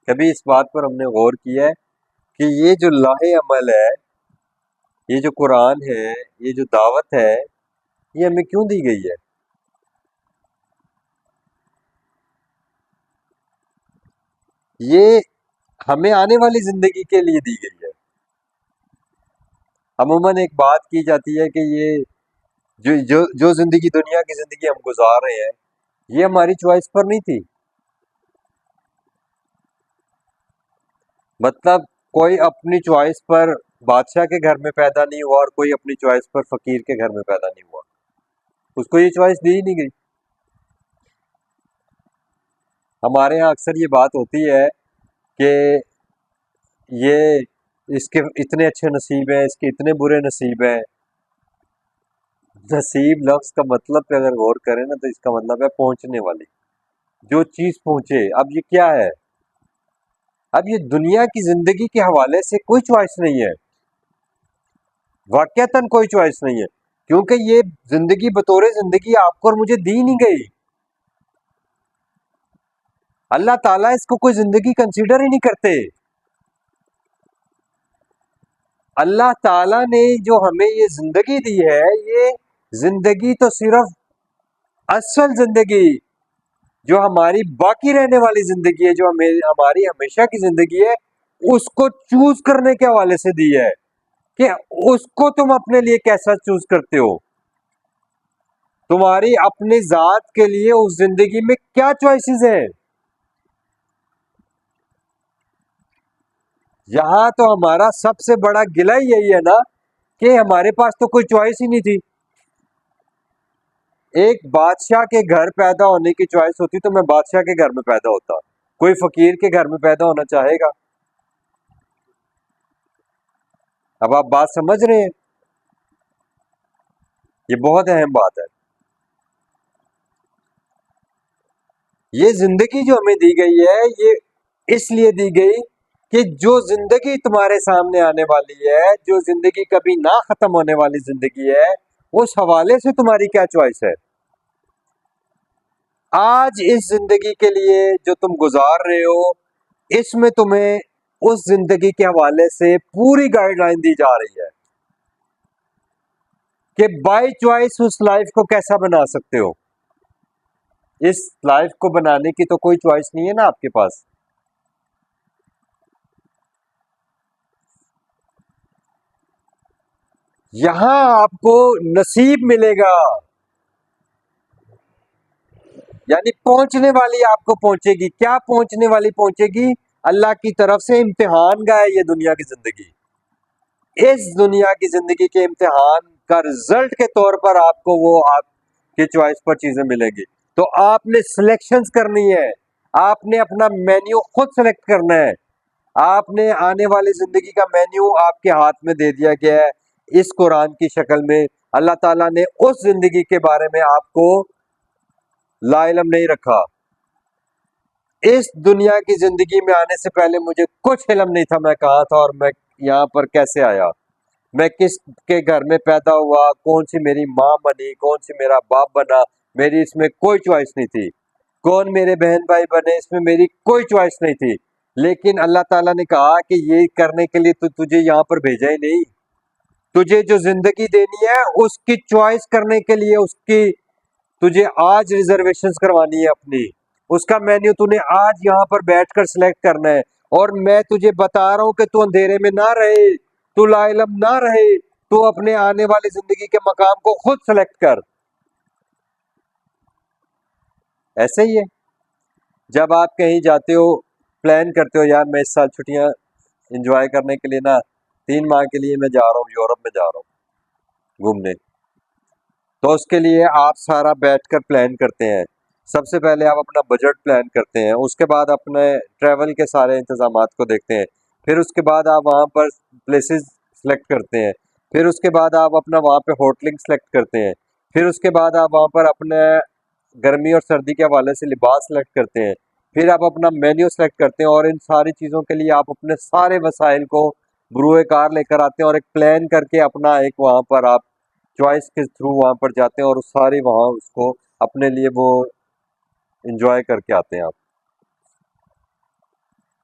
کبھی اس بات پر ہم نے غور کیا ہے کہ یہ جو لاہ عمل ہے، یہ جو قرآن ہے، یہ جو دعوت ہے، یہ ہمیں کیوں دی گئی ہے؟ یہ ہمیں آنے والی زندگی کے لیے دی گئی ہے۔ عموماً ایک بات کی جاتی ہے کہ یہ جو زندگی، دنیا کی زندگی ہم گزار رہے ہیں، یہ ہماری چوائس پر نہیں تھی۔ مطلب کوئی اپنی چوائس پر بادشاہ کے گھر میں پیدا نہیں ہوا اور کوئی اپنی چوائس پر فقیر کے گھر میں پیدا نہیں ہوا، اس کو یہ چوائس دی ہی نہیں گئی۔ ہمارے ہاں اکثر یہ بات ہوتی ہے کہ یہ اس کے اتنے اچھے نصیب ہیں، اس کے اتنے برے نصیب ہیں۔ نصیب لفظ کا مطلب پہ اگر غور کریں نا، تو اس کا مطلب ہے پہنچنے والی، جو چیز پہنچے۔ اب یہ کیا ہے؟ اب یہ دنیا کی زندگی کے حوالے سے کوئی چوائس نہیں ہے، واقعتاً کوئی چوائس نہیں ہے، کیونکہ یہ زندگی بطور زندگی آپ کو اور مجھے دی نہیں گئی۔ اللہ تعالیٰ اس کو کوئی زندگی کنسیڈر ہی نہیں کرتے۔ اللہ تعالیٰ نے جو ہمیں یہ زندگی دی ہے، یہ زندگی تو صرف اصل زندگی جو ہماری باقی رہنے والی زندگی ہے، جو ہماری ہمیشہ کی زندگی ہے، اس کو چوز کرنے کے حوالے سے دی ہے کہ اس کو تم اپنے لیے کیسا چوز کرتے ہو، تمہاری اپنے ذات کے لیے اس زندگی میں کیا چوائسیز ہیں۔ یہاں تو ہمارا سب سے بڑا گلہ یہی ہے نا کہ ہمارے پاس تو کوئی چوائس ہی نہیں تھی۔ ایک بادشاہ کے گھر پیدا ہونے کی چوائس ہوتی تو میں بادشاہ کے گھر میں پیدا ہوتا، کوئی فقیر کے گھر میں پیدا ہونا چاہے گا؟ اب آپ بات سمجھ رہے ہیں؟ یہ بہت اہم بات ہے۔ یہ زندگی جو ہمیں دی گئی ہے، یہ اس لیے دی گئی کہ جو زندگی تمہارے سامنے آنے والی ہے، جو زندگی کبھی نہ ختم ہونے والی زندگی ہے، اس حوالے سے تمہاری کیا چوائس ہے۔ آج اس زندگی کے لیے جو تم گزار رہے ہو، اس میں تمہیں اس زندگی کے حوالے سے پوری گائیڈ لائن دی جا رہی ہے کہ بائی چوائس اس لائف کو کیسا بنا سکتے ہو۔ اس لائف کو بنانے کی تو کوئی چوائس نہیں ہے نا آپ کے پاس۔ یہاں آپ کو نصیب ملے گا، یعنی پہنچنے والی آپ کو پہنچے گی۔ کیا پہنچنے والی پہنچے گی؟ اللہ کی طرف سے امتحان کا ہے یہ دنیا کی زندگی۔ اس دنیا کی زندگی کے امتحان کا رزلٹ کے طور پر آپ کو وہ آپ کی چوائس پر چیزیں ملیں گی۔ تو آپ نے سلیکشنز کرنی ہے، آپ نے اپنا مینیو خود سلیکٹ کرنا ہے۔ آپ نے آنے والی زندگی کا مینیو آپ کے ہاتھ میں دے دیا گیا ہے اس قرآن کی شکل میں۔ اللہ تعالیٰ نے اس زندگی کے بارے میں آپ کو لا علم نہیں رکھا۔ اس دنیا کی زندگی میں آنے سے پہلے مجھے کچھ علم نہیں تھا میں کہاں تھا اور میں یہاں پر کیسے آیا، میں کس کے گھر میں پیدا ہوا، کون سی میری ماں بنی، کون سی میرا باپ بنا، میری اس میں کوئی چوائس نہیں تھی۔ کون میرے بہن بھائی بنے، اس میں میری کوئی چوائس نہیں تھی۔ لیکن اللہ تعالیٰ نے کہا کہ یہ کرنے کے لیے تو تجھے یہاں پر بھیجا ہی نہیں، تجھے جو زندگی دینی ہے اس کی چوائس کرنے کے لیے اس کی تجھے آج ریزرویشنز کروانی ہے اپنی، اس کا مینیو تو نے آج یہاں پر بیٹھ کر سلیکٹ کرنا ہے۔ اور میں تجھے بتا رہا ہوں کہ تو اندھیرے میں نہ رہے، تو لا علم نہ رہے، تو اپنے آنے والی زندگی کے مقام کو خود سلیکٹ کر۔ ایسے ہی ہے جب آپ کہیں جاتے ہو، پلان کرتے ہو یار میں اس سال چھٹیاں انجوائے کرنے کے لیے نا 3 ماہ کے لیے میں جا رہا ہوں، یورپ میں جا رہا ہوں گھومنے، تو اس کے لیے آپ سارا بیٹھ کر پلان کرتے ہیں۔ سب سے پہلے آپ اپنا بجٹ پلان کرتے ہیں، اس کے بعد اپنے ٹریول کے سارے انتظامات کو دیکھتے ہیں، پھر اس کے بعد آپ وہاں پر پلیسز سلیکٹ کرتے ہیں، پھر اس کے بعد آپ اپنا وہاں پہ ہوٹلنگ سلیکٹ کرتے ہیں، پھر اس کے بعد آپ وہاں پر اپنے گرمی اور سردی کے حوالے سے لباس سلیکٹ کرتے ہیں، پھر آپ اپنا مینیو سلیکٹ کرتے ہیں، اور ان ساری چیزوں کے لیے آپ اپنے سارے وسائل کو بروئے کار لے کر آتے ہیں اور ایک پلان کر کے اپنا ایک وہاں پر آپ چوائس کے تھرو وہاں پر جاتے ہیں اور ساری وہاں اس کو اپنے لیے وہ انجوائے کر کے آتے ہیں۔ آپ